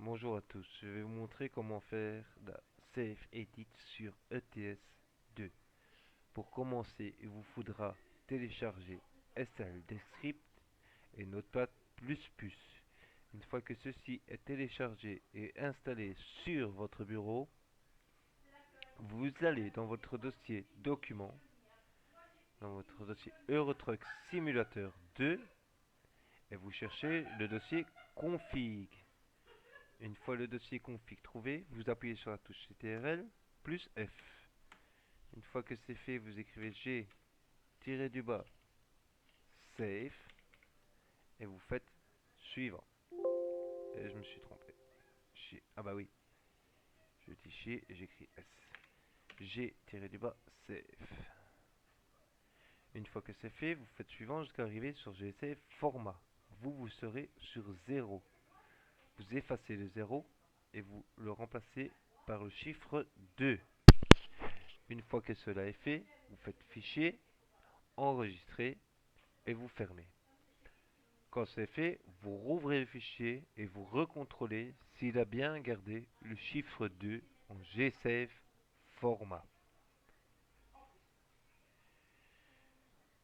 Bonjour à tous, je vais vous montrer comment faire la Save Edit sur ETS 2. Pour commencer, il vous faudra télécharger SLDescript et Notepad++. Une fois que ceci est téléchargé et installé sur votre bureau, vous allez dans votre dossier Documents, dans votre dossier Eurotruck Simulator 2 et vous cherchez le dossier Config. Une fois le dossier config trouvé, vous appuyez sur la touche CTRL plus F. Une fois que c'est fait, vous écrivez G-du-bas save et vous faites suivant. Et je me suis trompé. Ah bah oui, je dis chier et j'écris S. G-du-bas save. Une fois que c'est fait, vous faites suivant jusqu'à arriver sur GSave format. Vous serez sur 0. Vous effacez le 0 et vous le remplacez par le chiffre 2. Une fois que cela est fait, vous faites fichier, enregistrer et vous fermez. Quand c'est fait, vous rouvrez le fichier et vous recontrôlez s'il a bien gardé le chiffre 2 en GSave format.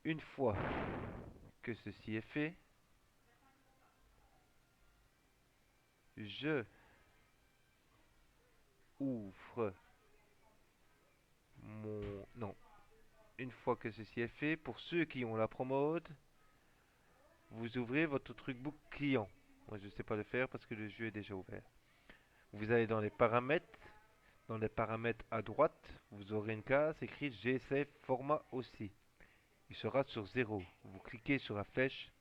Une fois que ceci est fait, je ouvre mon... Non. Une fois que ceci est fait, pour ceux qui ont la promode, vous ouvrez votre trucbook client. Moi je ne sais pas le faire parce que le jeu est déjà ouvert. Vous allez dans les paramètres. Dans les paramètres à droite, vous aurez une case écrite GSave format aussi. Il sera sur 0. Vous cliquez sur la flèche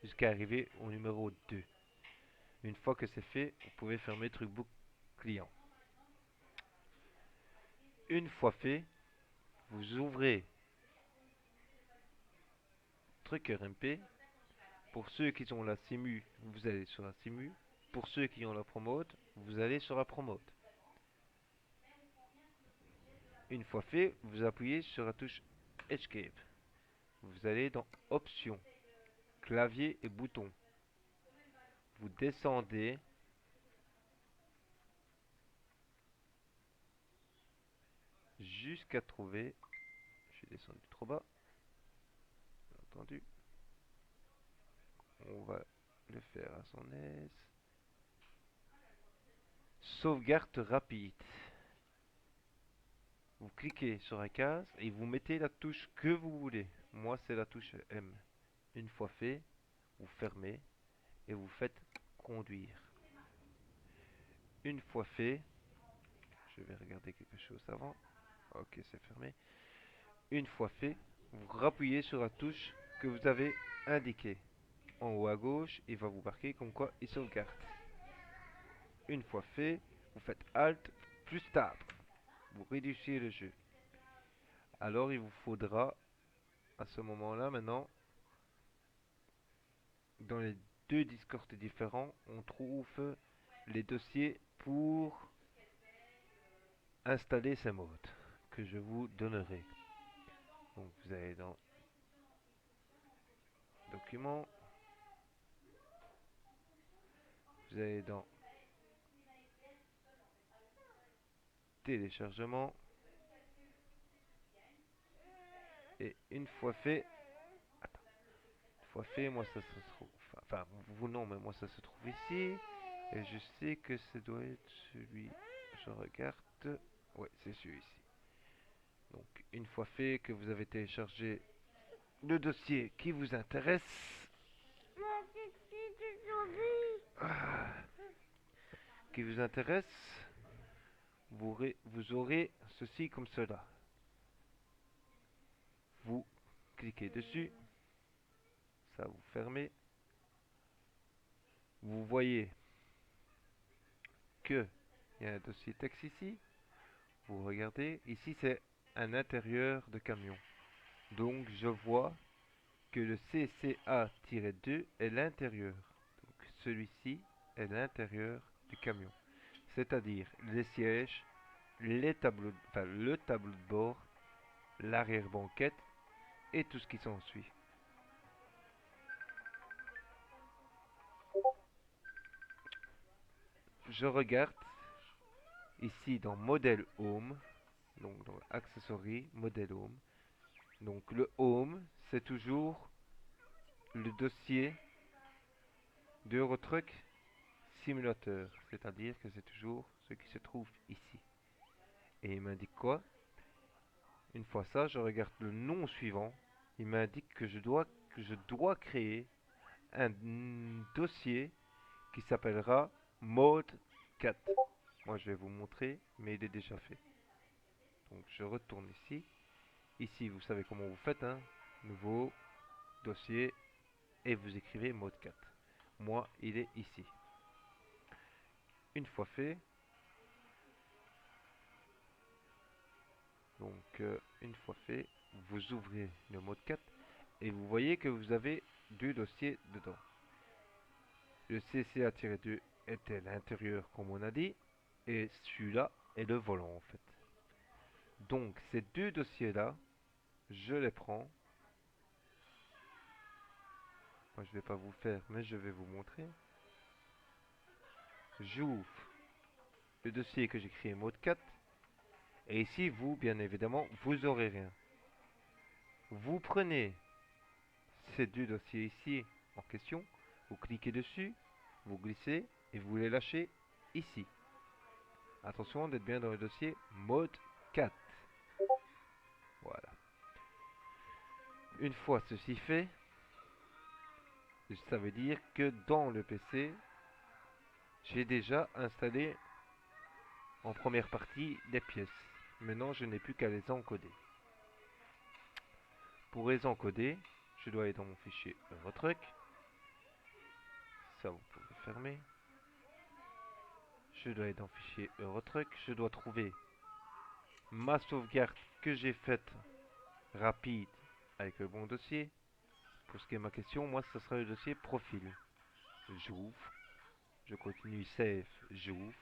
jusqu'à arriver au numéro 2. Une fois que c'est fait, vous pouvez fermer Trucbook client. Une fois fait, vous ouvrez Trucker MP. Pour ceux qui ont la Simu, vous allez sur la Simu. Pour ceux qui ont la Promote, vous allez sur la Promote. Une fois fait, vous appuyez sur la touche Escape. Vous allez dans Options, clavier et boutons. Vous descendez jusqu'à trouver... Je suis descendu trop bas, bien entendu. On va le faire à son aise. Sauvegarde rapide. Vous cliquez sur la case et vous mettez la touche que vous voulez. Moi, c'est la touche M. Une fois fait, vous fermez et vous faites conduire. Une fois fait, je vais regarder quelque chose avant. Ok, c'est fermé. Une fois fait, vous rappuyez sur la touche que vous avez indiquée. En haut à gauche, il va vous marquer comme quoi il sauvegarde. Une fois fait, vous faites Alt plus Tab. Vous réduisez le jeu. Alors il vous faudra, à ce moment-là maintenant, dans les deux Discords différents, on trouve les dossiers pour installer ces modes que je vous donnerai. Donc vous allez dans Documents, vous allez dans Téléchargement, et une fois fait, moi ça se trouve, enfin vous non, mais moi ça se trouve ici, et je sais que ça doit être celui, je regarde, ouais c'est celui-ci. Donc une fois fait que vous avez téléchargé le dossier qui vous intéresse, ah, qui vous intéresse, vous aurez ceci comme cela. Vous cliquez dessus, ça vous fermez. Vous voyez que il y a un dossier texte ici. Vous regardez, ici c'est un intérieur de camion. Donc je vois que le CCA-2 est l'intérieur. Donc celui-ci est l'intérieur du camion. C'est-à-dire les sièges, les tableaux, enfin, le tableau de bord, l'arrière-banquette et tout ce qui s'ensuit. je regarde ici dans Model Home, donc dans Accessory, Model Home. Donc le Home, c'est toujours le dossier d'Eurotruck Simulateur, c'est-à-dire que c'est toujours ce qui se trouve ici. Et il m'indique quoi? Une fois ça, je regarde le nom suivant. Il m'indique que je dois créer un dossier qui s'appellera Mode 4. Moi, je vais vous montrer, mais il est déjà fait. Donc, je retourne ici. Ici, vous savez comment vous faites, hein? Nouveau dossier et vous écrivez Mode 4. Moi, il est ici. Une fois fait, donc une fois fait, vous ouvrez le Mode 4 et vous voyez que vous avez deux dossiers dedans. Le CCA-2 était l'intérieur comme on a dit, et celui-là est le volant en fait. Donc ces deux dossiers-là, je les prends. Moi je vais pas vous faire, mais je vais vous montrer. J'ouvre le dossier que j'ai créé mode 4. Et ici, vous, bien évidemment, vous aurez rien. Vous prenez ces deux dossiers ici en question, vous cliquez dessus, vous glissez et vous les lâchez ici. Attention d'être bien dans le dossier mode 4. Voilà. Une fois ceci fait, ça veut dire que dans le PC, j'ai déjà installé en première partie des pièces. Maintenant, je n'ai plus qu'à les encoder. Pour les encoder, je dois aller dans mon fichier Eurotruck. Ça, vous pouvez fermer. Je dois aller dans le fichier Eurotruck. Je dois trouver ma sauvegarde que j'ai faite rapide avec le bon dossier. Pour ce qui est ma question, moi, ce sera le dossier profil. J'ouvre. Je continue save. J'ouvre.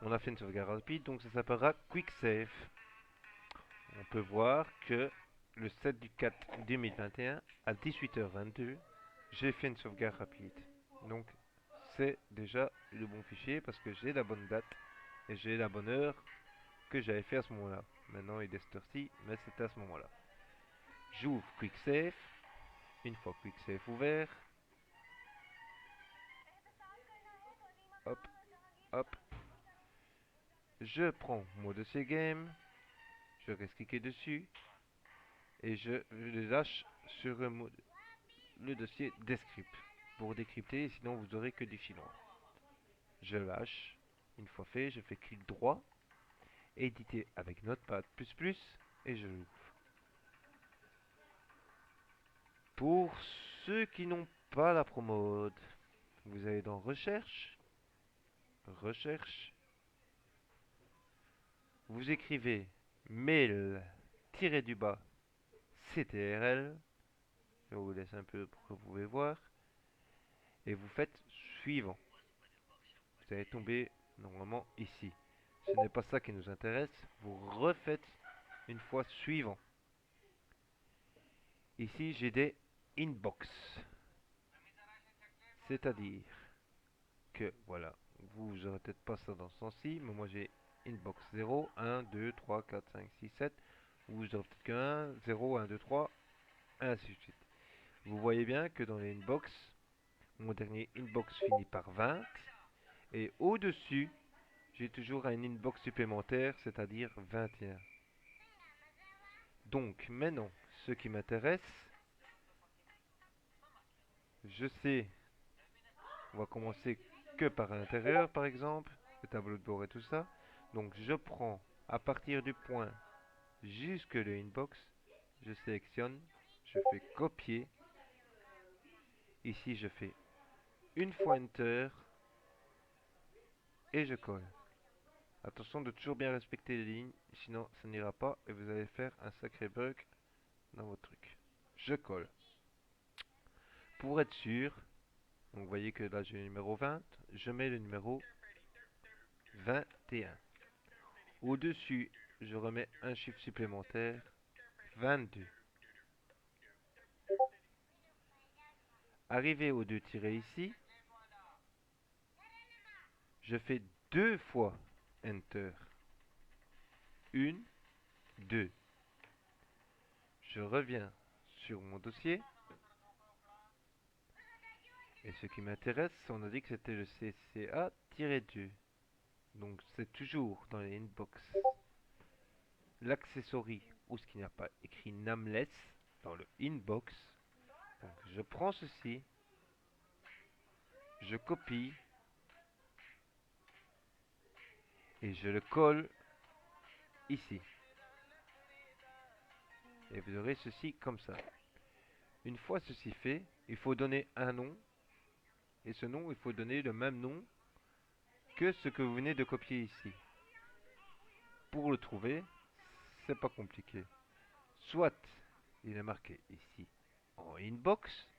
On a fait une sauvegarde rapide, donc ça s'appellera Quick Save. On peut voir que le 7 du 4 2021 à 18h22, j'ai fait une sauvegarde rapide. Donc c'est déjà le bon fichier parce que j'ai la bonne date et j'ai la bonne heure que j'avais fait à ce moment-là. Maintenant il est cette heure-ci, mais c'était à ce moment-là. J'ouvre Quick Save. Une fois Quick Save ouvert, hop, hop, je prends mon dossier game, je reste cliqué dessus et je le lâche sur le dossier Descript pour décrypter, sinon vous aurez que des filons. Je lâche. Une fois fait, je fais clic droit, éditer avec Notepad++ et je l'ouvre. Pour ceux qui n'ont pas la promode, vous allez dans Recherche, Recherche, vous écrivez mail-du-bas CTRL, je vous laisse un peu pour que vous pouvez voir, et vous faites suivant. Vous allez tomber normalement ici. Ce n'est pas ça qui nous intéresse, vous refaites une fois suivant. Ici j'ai des inbox, c'est-à-dire que voilà, vous aurez peut-être pas ça dans ce sens-ci, mais moi j'ai inbox 0, 1, 2, 3, 4, 5, 6, 7. Vous aurez peut-être que 1, 0, 1, 2, 3, et ainsi de suite. Vous voyez bien que dans les inbox, mon dernier inbox finit par 20, et au-dessus, j'ai toujours un inbox supplémentaire, c'est-à-dire 21. Donc maintenant, ce qui m'intéresse, je sais, on va commencer que par l'intérieur par exemple, le tableau de bord et tout ça. Donc je prends à partir du point jusque le inbox, je sélectionne, je fais copier. Ici je fais une fois Enter et je colle. Attention de toujours bien respecter les lignes, sinon ça n'ira pas et vous allez faire un sacré bug dans votre truc. Je colle. Pour être sûr, donc vous voyez que là j'ai le numéro 20, je mets le numéro 21. Au-dessus, je remets un chiffre supplémentaire, 22. Arrivé aux deux tirés ici, Je fais 2 fois Enter. 1, 2. Je reviens sur mon dossier. Et ce qui m'intéresse, on a dit que c'était le CCA-2. Donc c'est toujours dans les inbox. L'accessory où ce qui n'a pas écrit Nameless dans le inbox. Donc je prends ceci. Je copie. Et je le colle ici. Et vous aurez ceci comme ça. Une fois ceci fait, il faut donner un nom. Et ce nom, il faut donner le même nom que ce que vous venez de copier ici. Pour le trouver, c'est pas compliqué. Soit il est marqué ici en inbox,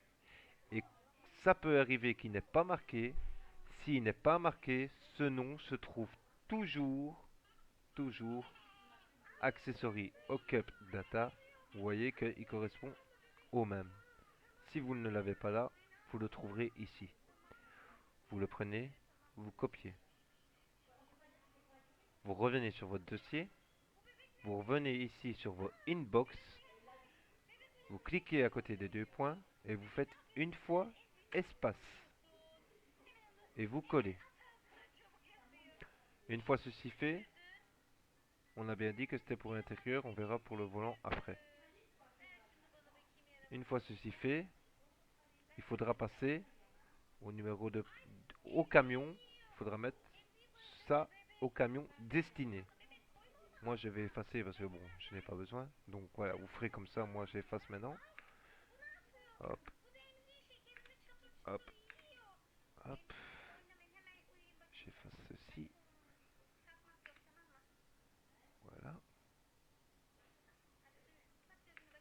et ça peut arriver qu'il n'est pas marqué. S'il n'est pas marqué, ce nom se trouve toujours accessory hookup data. Vous voyez qu'il correspond au même. Si vous ne l'avez pas là, vous le trouverez ici. Vous le prenez, vous copiez. Vous revenez sur votre dossier. Vous revenez ici sur vos inbox. Vous cliquez à côté des 2 points et vous faites une fois espace. Et vous collez. Une fois ceci fait, on a bien dit que c'était pour l'intérieur, on verra pour le volant après. Une fois ceci fait, il faudra passer au numéro de au camion. Il faudra mettre ça au camion destiné. Moi je vais effacer parce que bon, je n'ai pas besoin. Donc voilà, vous ferez comme ça, moi j'efface maintenant. Hop, hop, hop. J'efface ceci. Voilà.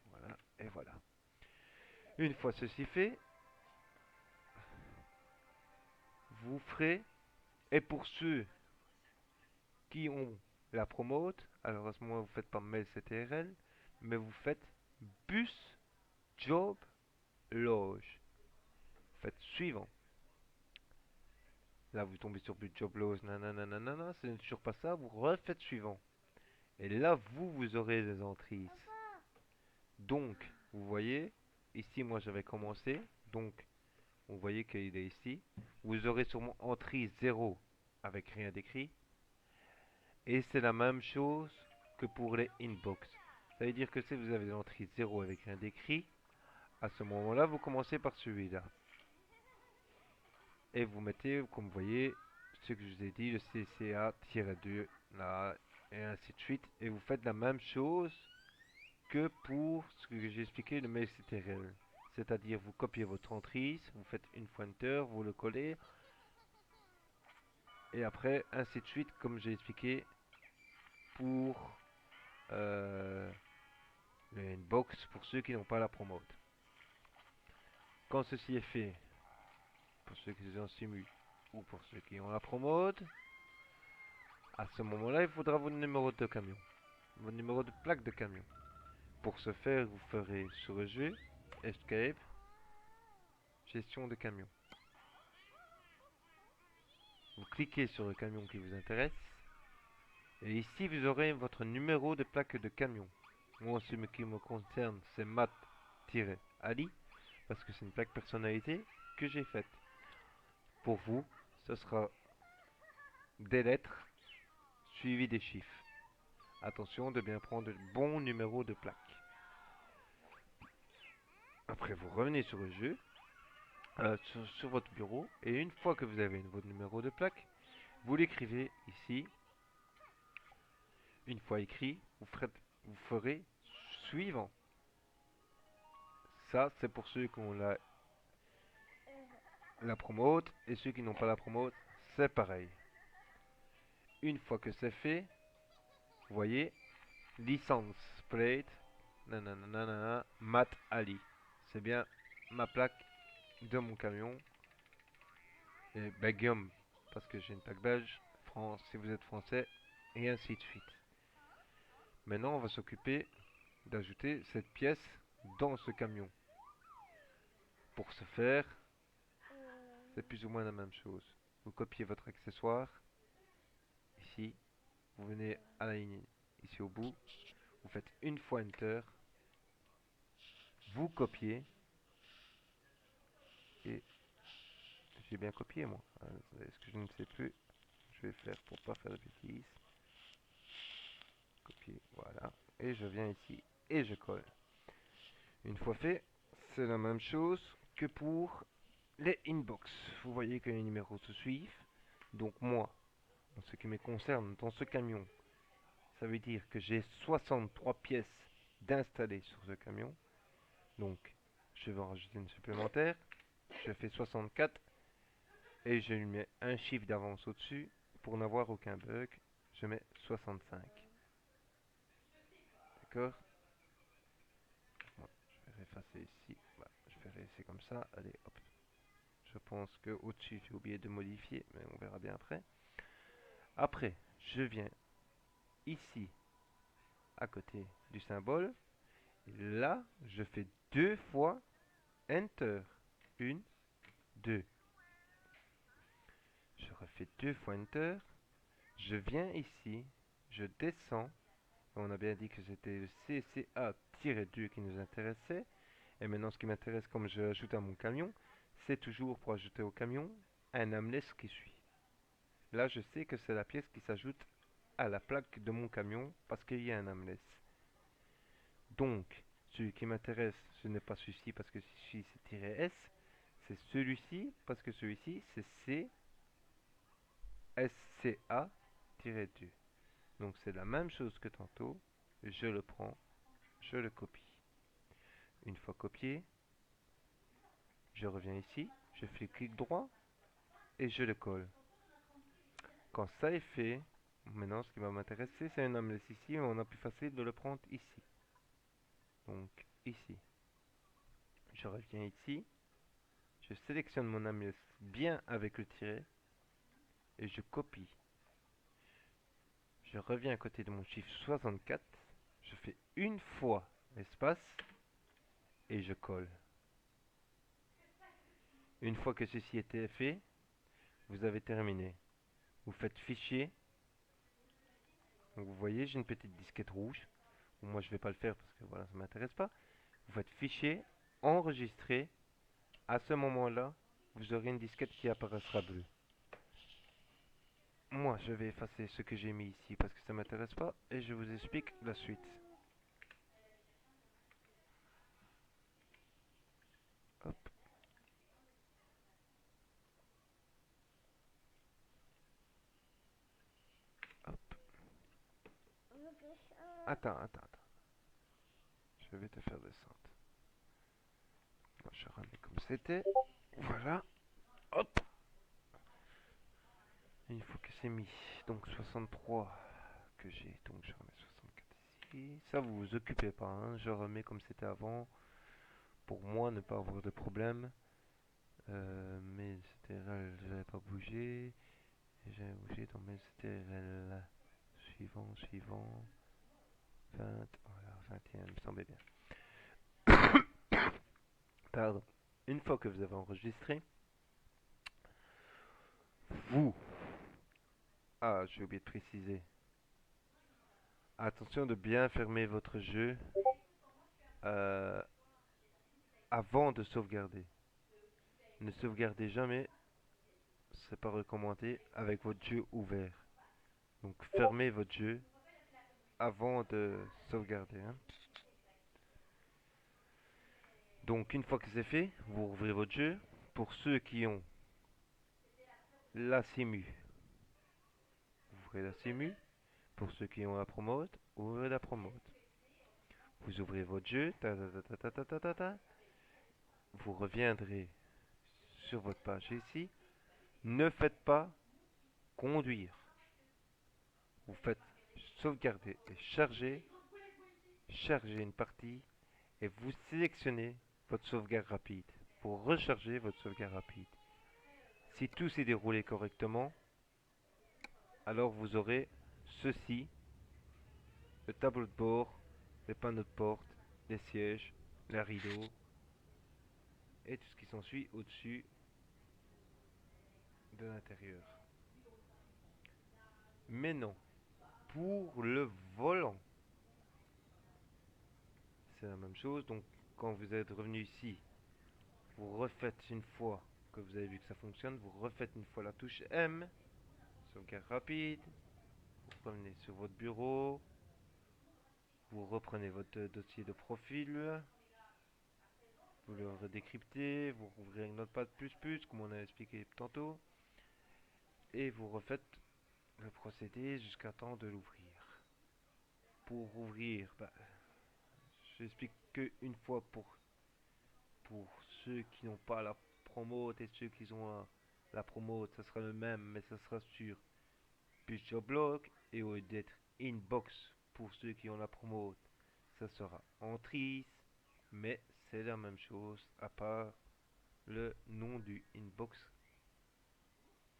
Voilà. Et voilà. Une fois ceci fait, vous ferez, et pour ceux qui ont la promote, alors à ce moment vous faites pas mail CTRL, mais vous faites bus job loge. Vous faites suivant. Là vous tombez sur bus job loge, nanana, c'est toujours pas ça, vous refaites suivant. Et là vous aurez des entrées. Donc vous voyez, ici moi j'avais commencé, donc vous voyez qu'il est ici. Vous aurez sûrement entrée 0 avec rien d'écrit. Et c'est la même chose que pour les inbox. Ça veut dire que si vous avez l'entrée 0 avec rien d'écrit, à ce moment-là, vous commencez par celui-là. Et vous mettez, comme vous voyez, ce que je vous ai dit, le CCA-2, là, et ainsi de suite. Et vous faites la même chose que pour ce que j'ai expliqué, le mail CTRL. C'est-à-dire, vous copiez votre entrée, vous faites une fois enter, vous le collez. Et après, ainsi de suite, comme j'ai expliqué pour le inbox, pour ceux qui n'ont pas la promote. Quand ceci est fait, pour ceux qui sont en simu ou pour ceux qui ont la promote, à ce moment-là, il faudra votre numéro de camion, votre numéro de plaque de camion. Pour ce faire, vous ferez sur le jeu, Escape, gestion de camion. Vous cliquez sur le camion qui vous intéresse. Et ici, vous aurez votre numéro de plaque de camion. Moi, ce qui me concerne, c'est Matt-Ali, parce que c'est une plaque personnalité que j'ai faite. Pour vous, ce sera des lettres suivies des chiffres. Attention de bien prendre le bon numéro de plaque. Après, vous revenez sur le jeu, sur votre bureau, et une fois que vous avez votre numéro de plaque, vous l'écrivez ici. Une fois écrit, vous ferez suivant. Ça, c'est pour ceux qui ont la promote, et ceux qui n'ont pas la promote, c'est pareil. Une fois que c'est fait, vous voyez, licence plate, nanana, Matt Ali. C'est bien ma plaque de mon camion. Et Belgium, parce que j'ai une plaque belge, France si vous êtes français, et ainsi de suite. Maintenant, on va s'occuper d'ajouter cette pièce dans ce camion. Pour ce faire, c'est plus ou moins la même chose. vous copiez votre accessoire, ici, vous venez à la ligne ici au bout, vous faites une fois Enter, vous copiez, et j'ai bien copié moi. Est-ce que je ne sais plus? Je vais faire pour pas faire de bêtises. Copier, voilà. Et je viens ici et je colle. Une fois fait, c'est la même chose que pour les inbox. Vous voyez que les numéros se suivent. Donc moi, en ce qui me concerne, dans ce camion, ça veut dire que j'ai 63 pièces d'installer sur ce camion. Donc, je vais en rajouter une supplémentaire. Je fais 64 et je lui mets un chiffre d'avance au-dessus pour n'avoir aucun bug. Je mets 65. D'accord? Bon, je vais effacer ici. Bah, je vais laisser comme ça. Allez, hop. Je pense que au-dessus, j'ai oublié de modifier, mais on verra bien après. Après, je viens ici, à côté du symbole. Et là, je fais deux fois Enter. Une, deux. Je refais deux fois Enter. Je viens ici, je descends. On a bien dit que c'était le CCA-2 qui nous intéressait. Et maintenant, ce qui m'intéresse, comme je l'ajoute à mon camion, c'est toujours pour ajouter au camion un ameless qui suit. Là, je sais que c'est la pièce qui s'ajoute à la plaque de mon camion parce qu'il y a un ameless. Donc, celui qui m'intéresse, ce n'est pas celui-ci parce que celui-ci c'est -S, c'est celui-ci parce que celui-ci c'est CSCA-2. Donc c'est la même chose que tantôt, je le prends, je le copie. Une fois copié, je reviens ici, je fais clic droit et je le colle. Quand ça est fait, maintenant ce qui va m'intéresser c'est un ameless ici, mais on a plus facile de le prendre ici. Donc ici, je reviens ici, je sélectionne mon ameless bien avec le tiret et je copie. Je reviens à côté de mon chiffre 64, je fais une fois l'espace et je colle. Une fois que ceci était fait, vous avez terminé. Vous faites fichier. Donc vous voyez, j'ai une petite disquette rouge. Moi, je ne vais pas le faire parce que voilà, ça ne m'intéresse pas. Vous faites fichier, enregistrer. À ce moment-là, vous aurez une disquette qui apparaîtra bleue. Moi, je vais effacer ce que j'ai mis ici parce que ça ne m'intéresse pas et je vous explique la suite. Hop. Hop. Attends. Je vais te faire descendre. Je remets comme c'était. Voilà. Hop. Une fois que c'est mis. Donc 63 que j'ai. Donc je remets 64 ici. Ça vous vous occupez pas. Hein. Je remets comme c'était avant. Pour moi ne pas avoir de problème. Mes STRL, j'avais pas bougé. J'avais bougé dans mes STRL. Suivant. 20. Voilà, 21, il me semblait bien. Pardon. Une fois que vous avez enregistré, vous... Ah, j'ai oublié de préciser. Attention de bien fermer votre jeu euh, avant de sauvegarder. Ne sauvegardez jamais, c'est pas recommandé, avec votre jeu ouvert. Donc fermez votre jeu avant de sauvegarder. Hein. Donc une fois que c'est fait, vous ouvrez votre jeu. Pour ceux qui ont la CIMU, ouvrez la CIMU. Pour ceux qui ont la promote, ouvrez la promote. Vous ouvrez votre jeu, vous reviendrez sur votre page ici. Ne faites pas conduire. Vous faites sauvegarder et charger une partie et vous sélectionnez votre sauvegarde rapide pour recharger votre sauvegarde rapide. Si tout s'est déroulé correctement, alors vous aurez ceci, le tableau de bord, les panneaux de porte, les sièges, les rideaux et tout ce qui s'ensuit au-dessus de l'intérieur. Mais non, pour le volant, c'est la même chose. Donc, quand vous êtes revenu ici, vous refaites une fois que vous avez vu que ça fonctionne, vous refaites une fois la touche M, sauvegarde rapide, vous revenez sur votre bureau, vous reprenez votre dossier de profil, vous le redécryptez, vous rouvrez un Notepad++, comme on a expliqué tantôt, et vous refaites le procédé jusqu'à temps de l'ouvrir. Pour ouvrir, je n'explique qu'une fois pour ceux qui n'ont pas la promote et ceux qui ont la promote, ça sera le même, mais ça sera sur Picture Block et au lieu d'être Inbox pour ceux qui ont la promote, ça sera Entries, mais c'est la même chose à part le nom du inbox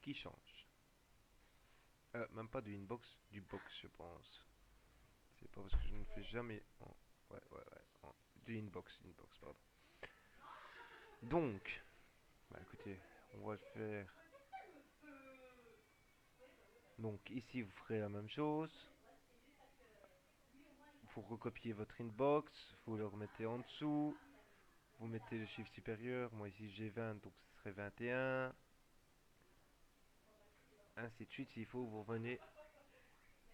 qui change. Même pas du inbox, du box je pense. C'est pas parce que je ne fais jamais en... Ouais, ouais, ouais. Du inbox, pardon. Donc, écoutez, on va le faire. Donc ici vous ferez la même chose. Vous recopiez votre inbox, vous le remettez en dessous. Vous mettez le chiffre supérieur. Moi ici j'ai 20, donc ce serait 21. Ainsi de suite, s'il faut, vous revenez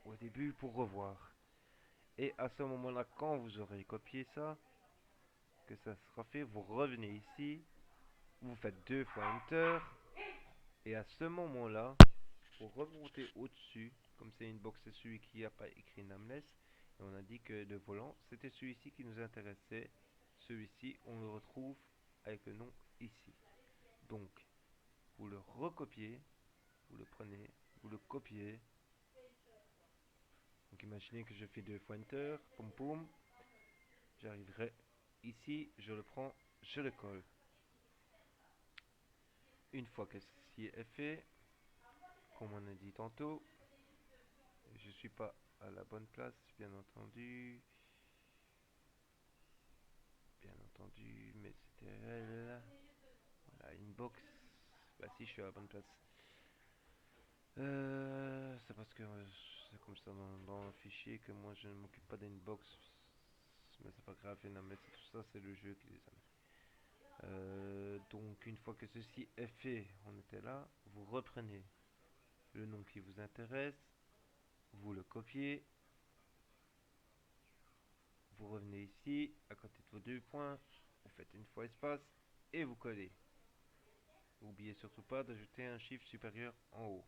au début pour revoir. Et à ce moment-là, quand vous aurez copié ça, que ça sera fait, vous revenez ici, vous faites deux fois Enter, et à ce moment-là, vous remontez au-dessus, comme c'est une box, c'est celui qui n'a pas écrit Nameless, et on a dit que le volant, c'était celui-ci qui nous intéressait. Celui-ci, on le retrouve avec le nom ici. Donc, vous le recopiez, vous le prenez, vous le copiez. Donc imaginez que je fais deux fois Enter, poum poum, j'arriverai ici, je le prends, je le colle. Une fois que ceci est fait, comme on a dit tantôt, je suis pas à la bonne place, bien entendu. Bien entendu, mais c'était elle. Voilà, inbox. Bah si, je suis à la bonne place. C'est parce que c'est comme ça dans le fichier que moi je ne m'occupe pas d'inbox. Mais c'est pas grave, mais tout ça c'est le jeu qui les a mis. Donc une fois que ceci est fait, on était là, vous reprenez le nom qui vous intéresse, vous le copiez, vous revenez ici, à côté de vos deux points, vous faites une fois espace et vous collez. N'oubliez surtout pas d'ajouter un chiffre supérieur en haut.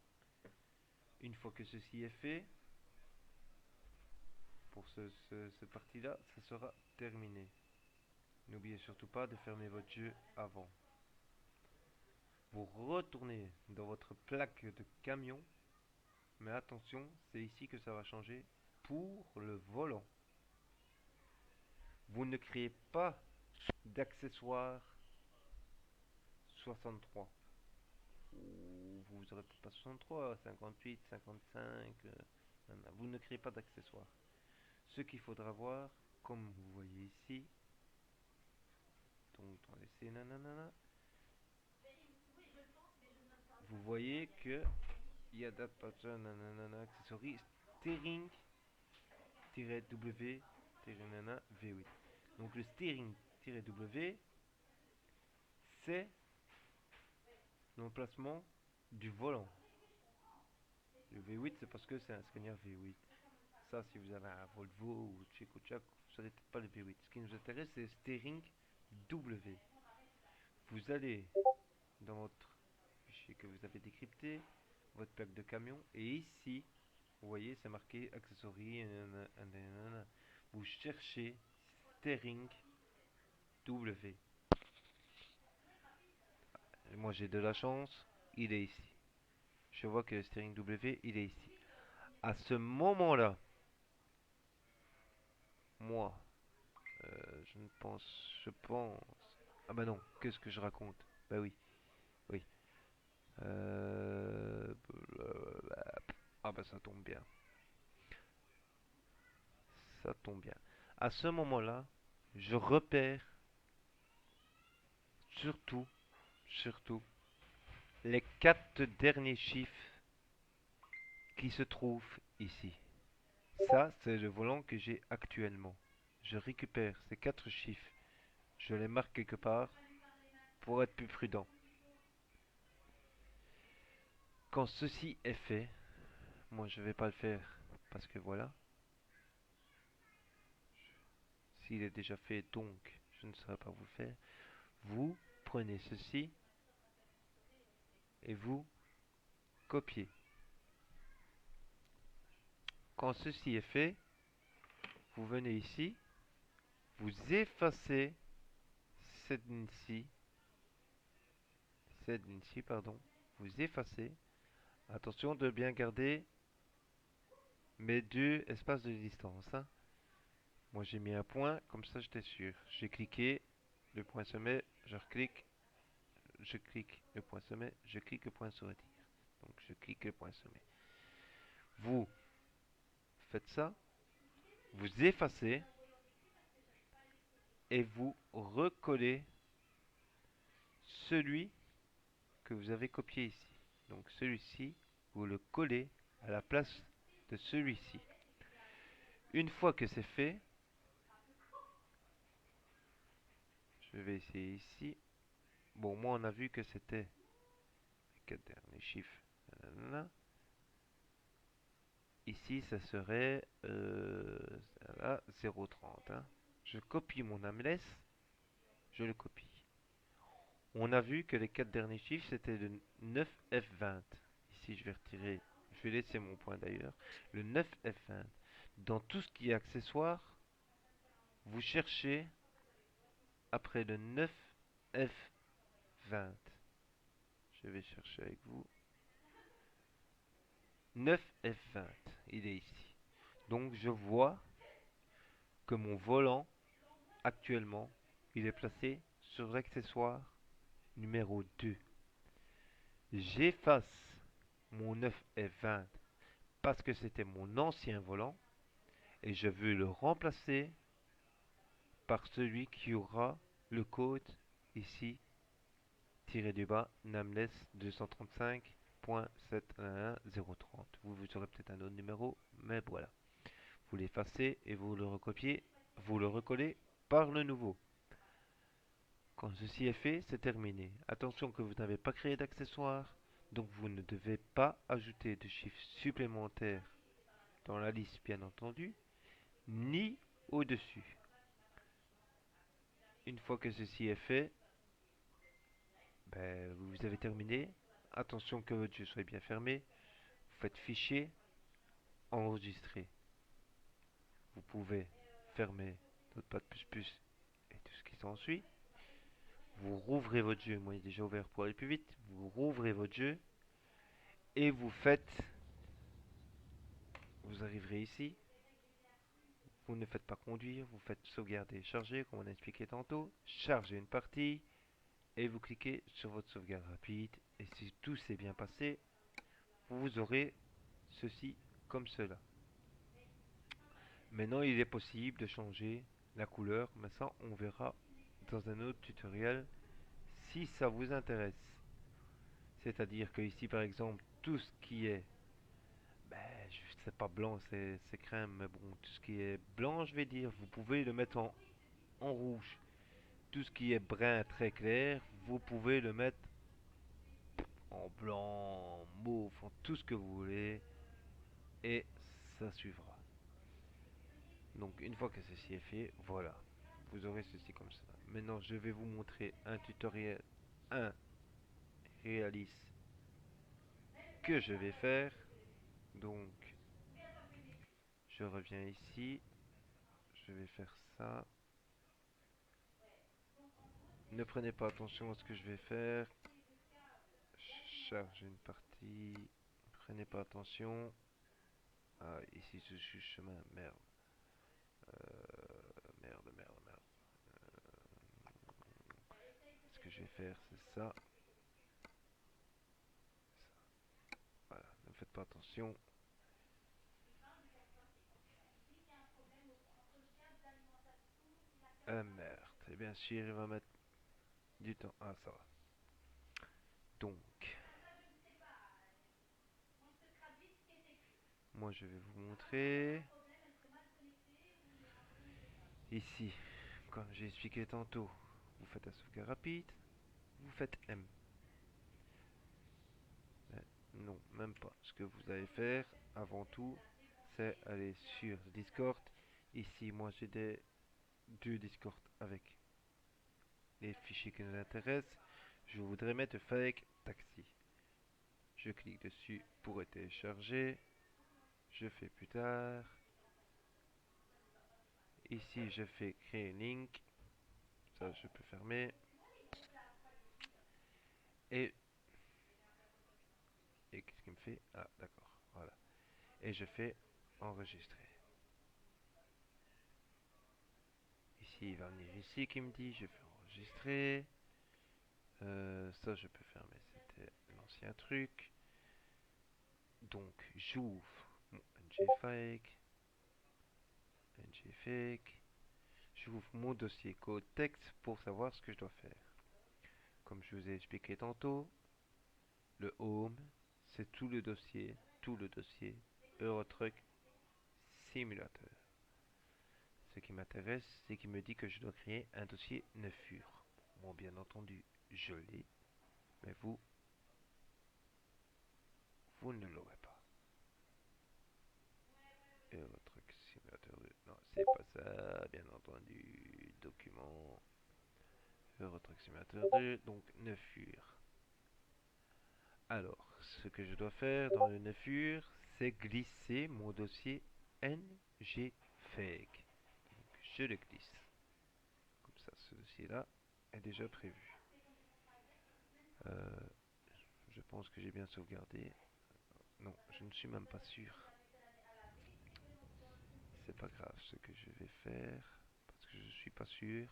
Une fois que ceci est fait, pour cette partie-là, ça sera terminé. N'oubliez surtout pas de fermer votre jeu avant. Vous retournez dans votre plaque de camion, mais attention, c'est ici que ça va changer pour le volant. Vous ne créez pas d'accessoires 63. Ou vous n'aurez peut-être pas 63, 58, 55. Vous ne créez pas d'accessoires. Ce qu'il faudra voir, comme vous voyez ici, donc dans les nanana, vous voyez que il y a date pattern nanana accessory steering-w nana V8. Donc le steering-w, c'est l'emplacement du volant. Le V8, c'est parce que c'est un Scania V8. Ça, si vous avez un Volvo ou Tchèque, vous savez peut-être pas le V8. Ce qui nous intéresse, c'est steering W. Vous allez dans votre fichier que vous avez décrypté, votre plaque de camion, et ici, vous voyez, c'est marqué accessory. Vous cherchez steering W. Et moi, j'ai de la chance, il est ici. Je vois que le steering W, il est ici. À ce moment-là, moi, je pense. Ah bah non, qu'est-ce que je raconte? Bah oui, oui. Euh... Ah bah ça tombe bien, ça tombe bien. À ce moment-là, je repère surtout, surtout les 4 derniers chiffres qui se trouvent ici. Ça, c'est le volant que j'ai actuellement. Je récupère ces 4 chiffres. Je les marque quelque part pour être plus prudent. Quand ceci est fait, moi je vais pas le faire parce que voilà, s'il est déjà fait, donc je ne saurais pas vous le faire. Vous prenez ceci et vous copiez. Quand ceci est fait, vous venez ici, vous effacez cette ligne-ci, pardon, vous effacez. Attention de bien garder mes 2 espaces de distance, hein. Moi j'ai mis un point, comme ça j'étais sûr. J'ai cliqué, le point sommet, je reclique, je clique le point sommet, je clique le point sortir. Donc je clique le point sommet. Vous faites ça, vous effacez et vous recollez celui que vous avez copié ici. Donc celui-ci, vous le collez à la place de celui-ci. Une fois que c'est fait, je vais essayer ici. Bon, moi on a vu que c'était les 4 derniers chiffres. Nanana. Ici, ça serait 0,30. Hein. Je copie mon ameless, je le copie. On a vu que les 4 derniers chiffres, c'était le 9F20. Ici, je vais retirer, je vais laisser mon point d'ailleurs. Le 9F20. Dans tout ce qui est accessoire, vous cherchez après le 9F20. Je vais chercher avec vous. 9F20, il est ici. Donc je vois que mon volant, actuellement, il est placé sur l'accessoire numéro 2. J'efface mon 9F20 parce que c'était mon ancien volant et je veux le remplacer par celui qui aura le code ici, tiré du bas, Nameless 235.711.030. Vous aurez peut-être un autre numéro, mais voilà. Vous l'effacez et vous le recopiez, vous le recollez par le nouveau. Quand ceci est fait, c'est terminé. Attention que vous n'avez pas créé d'accessoires, donc vous ne devez pas ajouter de chiffres supplémentaires dans la liste, bien entendu, ni au-dessus. Une fois que ceci est fait, ben, vous avez terminé. Attention que votre jeu soit bien fermé. Vous faites fichier, enregistrer. Vous pouvez fermer Notepad++ et tout ce qui s'ensuit. Vous rouvrez votre jeu. Moi, il est déjà ouvert pour aller plus vite. Vous rouvrez votre jeu et vous faites. Vous arriverez ici. Vous ne faites pas conduire. Vous faites sauvegarder et charger, comme on a expliqué tantôt. Chargez une partie et vous cliquez sur votre sauvegarde rapide. Et si tout s'est bien passé, vous aurez ceci comme cela. Maintenant, il est possible de changer la couleur, mais ça, on verra dans un autre tutoriel si ça vous intéresse. C'est-à-dire que ici, par exemple, tout ce qui est, ben, c'est pas blanc, c'est crème, mais bon, tout ce qui est blanc, je vais dire, vous pouvez le mettre en rouge. Tout ce qui est brun très clair, vous pouvez le mettre en blanc, mauve, en tout ce que vous voulez, et ça suivra. Donc une fois que ceci est fait, voilà, vous aurez ceci comme ça. Maintenant, je vais vous montrer un tutoriel, un réaliste que je vais faire. Donc, je reviens ici, je vais faire ça. Ne prenez pas attention à ce que je vais faire. Charge une partie. Ne prenez pas attention. Ah, ici, je suis chemin. Merde. Merde. Ce que je vais faire, c'est ça. Voilà, ne faites pas attention. Ah merde. Et bien sûr, il va mettre du temps. Ah, ça va. Donc, moi je vais vous montrer. Ici, comme j'ai expliqué tantôt, vous faites la sauvegarde rapide, vous faites M. Mais non, même pas. Ce que vous allez faire, avant tout, c'est aller sur Discord. Ici, moi j'ai deux Discord avec les fichiers qui nous intéressent. Je voudrais mettre Fake Taxi. Je clique dessus pour être téléchargé. Je fais plus tard. Ici, je fais créer link. Ça, je peux fermer. Et, et qu'est-ce qu'il me fait? Ah, d'accord. Voilà. Et je fais enregistrer. Ici, il va venir ici qui me dit je fais enregistrer. Ça, je peux fermer. C'était l'ancien truc. Donc, j'ouvre mon ngFake. ngFake. J'ouvre mon dossier code texte pour savoir ce que je dois faire. Comme je vous ai expliqué tantôt, le home, c'est tout le dossier Euro Truck Simulator. Ce qui m'intéresse, c'est qu'il me dit que je dois créer un dossier Neufure. Bon, bien entendu, je l'ai, mais vous ne l'aurez pas. Euro Truck Simulator 2. Non, c'est pas ça, bien entendu. Document Euro Truck Simulator 2, donc Neufure. Alors, ce que je dois faire dans le Neufure, c'est glisser mon dossier ngFake. Donc, je le glisse. Comme ça, ce dossier-là est déjà prévu. Euh, je pense que j'ai bien sauvegardé. Non, je ne suis même pas sûr. C'est pas grave ce que je vais faire, parce que je suis pas sûr.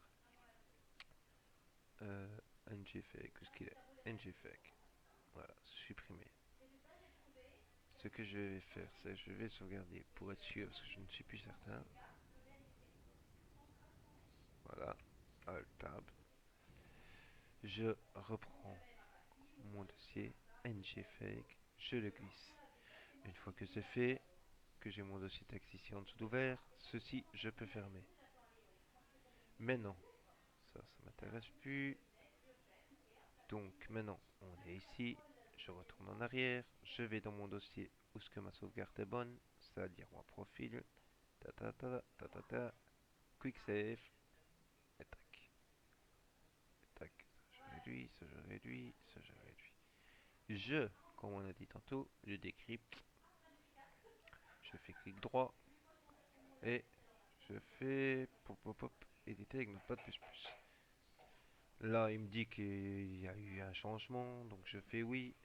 ngFake, qu'est-ce qu'il est? ngFake. Voilà, supprimer. Ce que je vais faire, c'est que je vais sauvegarder pour être sûr, parce que je ne suis plus certain. Voilà, Alt Tab. Je reprends mon dossier ngFake, je le glisse. Une fois que c'est fait, que j'ai mon dossier texte ici en dessous d'ouvert, ceci je peux fermer. Mais non, ça m'intéresse plus. Donc maintenant on est ici, je retourne en arrière, je vais dans mon dossier où ce que ma sauvegarde est bonne, c'est-à-dire mon profil, ta ta ta ta ta ta, quick save, et tac, tac, ça je réduis, ça je réduis, ça je réduis. Comme on a dit tantôt, je décrypte, je fais clic droit et je fais pop pop pop, éditer avec notre de plus plus. Là il me dit qu'il y a eu un changement, donc je fais oui.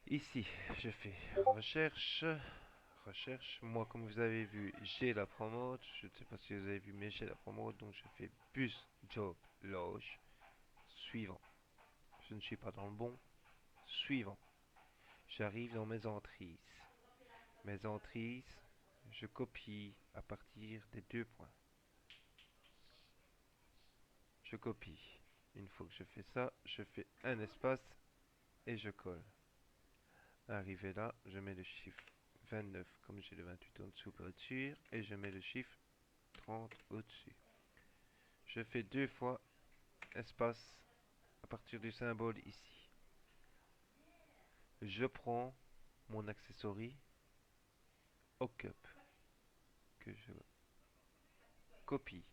Ici, je fais recherche. Recherche. Moi, comme vous avez vu, j'ai la promote. Je ne sais pas si vous avez vu, mais j'ai la promote. Donc, je fais bus, job, loge. Suivant. Je ne suis pas dans le bon. Suivant. J'arrive dans mes entrées. Mes entrées, je copie à partir des deux points. Je copie. Une fois que je fais ça, je fais un espace et je colle. Arrivé là, je mets le chiffre 29 comme j'ai le 28 en dessous pour être sûr et je mets le chiffre 30 au-dessus. Je fais deux fois espace à partir du symbole ici. Je prends mon accessory Occup que je copie.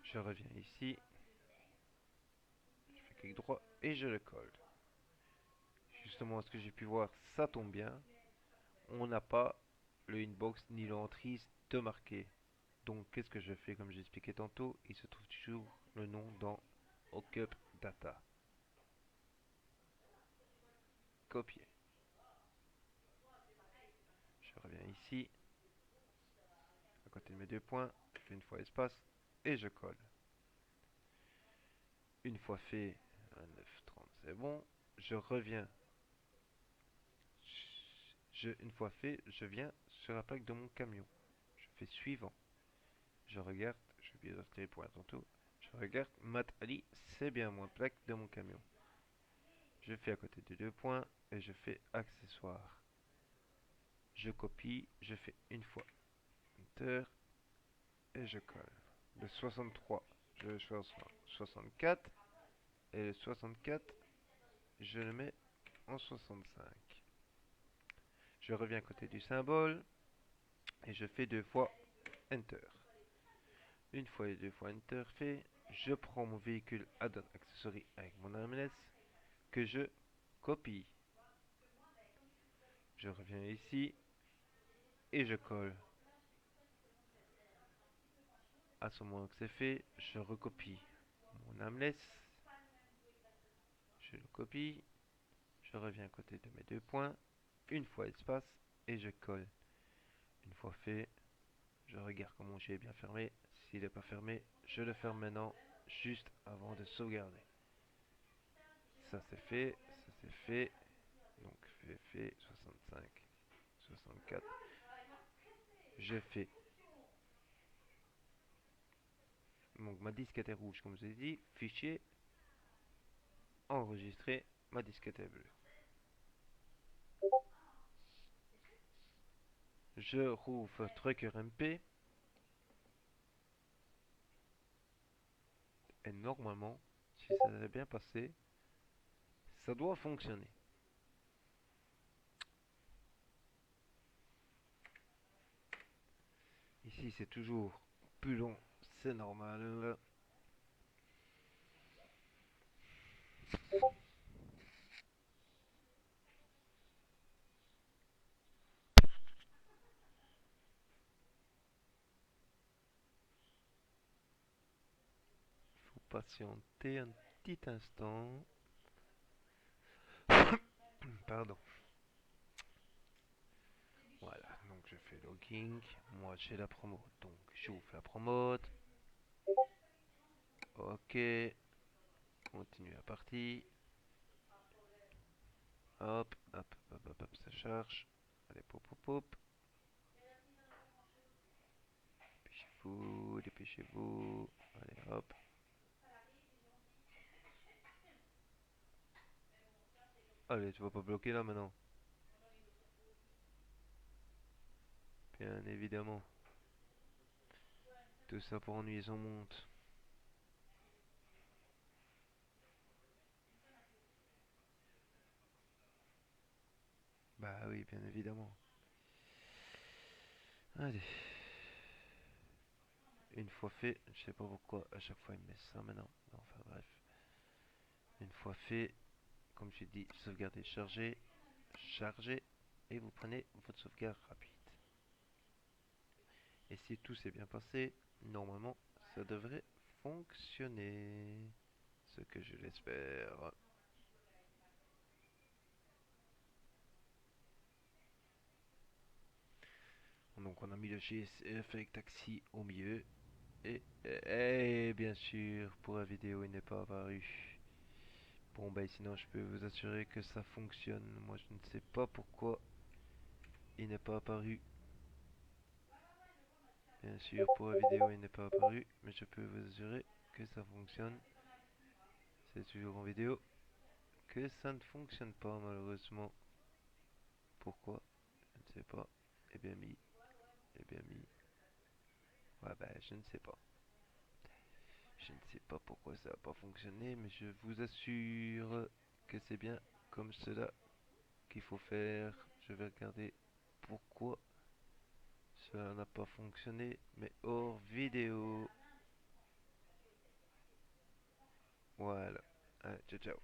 Je reviens ici, je fais clic droit et je le colle. Justement, ce que j'ai pu voir, ça tombe bien. On n'a pas le inbox ni l'entrée de marquer. Donc, qu'est-ce que je fais comme j'ai expliqué tantôt? Il se trouve toujours le nom dans Occup Data. Copier. Je reviens ici, à côté de mes deux points, je fais une fois espace et je colle. Une fois fait, un 9,30 c'est bon. Je reviens. Une fois fait, je viens sur la plaque de mon camion. Je fais suivant. Je regarde, je vais bien retirer pour tantôt. Je regarde, Mat Ali, c'est bien ma plaque de mon camion. je fais à côté des deux points et je fais accessoires. Je copie, je fais une fois Enter et je colle. Le 63, je le choisis en 64 et le 64, je le mets en 65. Je reviens à côté du symbole et je fais deux fois Enter. Une fois et deux fois Enter fait, je prends mon véhicule add-on accessory avec mon AMLS que je copie. Je reviens ici et je colle. À ce moment que c'est fait, je recopie mon AMLS, je le copie, je reviens à côté de mes deux points, une fois espace et je colle. Une fois fait, je regarde comment j'ai bien fermé. S'il n'est pas fermé, je le ferme maintenant, juste avant de sauvegarder. Ça c'est fait, ça c'est fait. Donc fait 65, 64. Je fais. Donc ma disquette est rouge comme je l'ai dit. Fichier, enregistrer, ma disquette est bleue. Je rouvre Trucker MP. Et normalement, si ça s'est bien passé, ça doit fonctionner. Ici, c'est toujours plus long, c'est normal. Il faut patienter un petit instant. Pardon. Voilà, donc je fais logging. Moi, j'ai la promo. Donc, j'ouvre la promote. Ok. Continue la partie. Hop, hop, hop, hop, hop, ça charge. Allez, pop, pop, pop. Dépêchez-vous, dépêchez-vous. Allez, hop. Allez, tu vas pas bloquer là maintenant. Bien évidemment. Tout ça pour ennuyer son monte. Bah oui, bien évidemment. Allez. Une fois fait, je sais pas pourquoi à chaque fois il me met ça maintenant. Enfin bref. Une fois fait, comme j'ai dit, sauvegarder, charger, charger, et vous prenez votre sauvegarde rapide. Et si tout s'est bien passé, normalement ça devrait fonctionner. Ce que je l'espère. Donc on a mis le GSF avec taxi au milieu. Et bien sûr, pour la vidéo, il n'est pas apparu. Bon, bah sinon, je peux vous assurer que ça fonctionne. Moi, je ne sais pas pourquoi il n'est pas apparu. Bien sûr, pour la vidéo, il n'est pas apparu. Mais je peux vous assurer que ça fonctionne. C'est toujours en vidéo. Que ça ne fonctionne pas, malheureusement. Pourquoi? Je ne sais pas. Eh bien mis. Eh bien mis. Ouais, bah, je ne sais pas. Je ne sais pas pourquoi ça n'a pas fonctionné, mais je vous assure que c'est bien comme cela qu'il faut faire. Je vais regarder pourquoi cela n'a pas fonctionné, mais hors vidéo. Voilà. Allez, ciao ciao.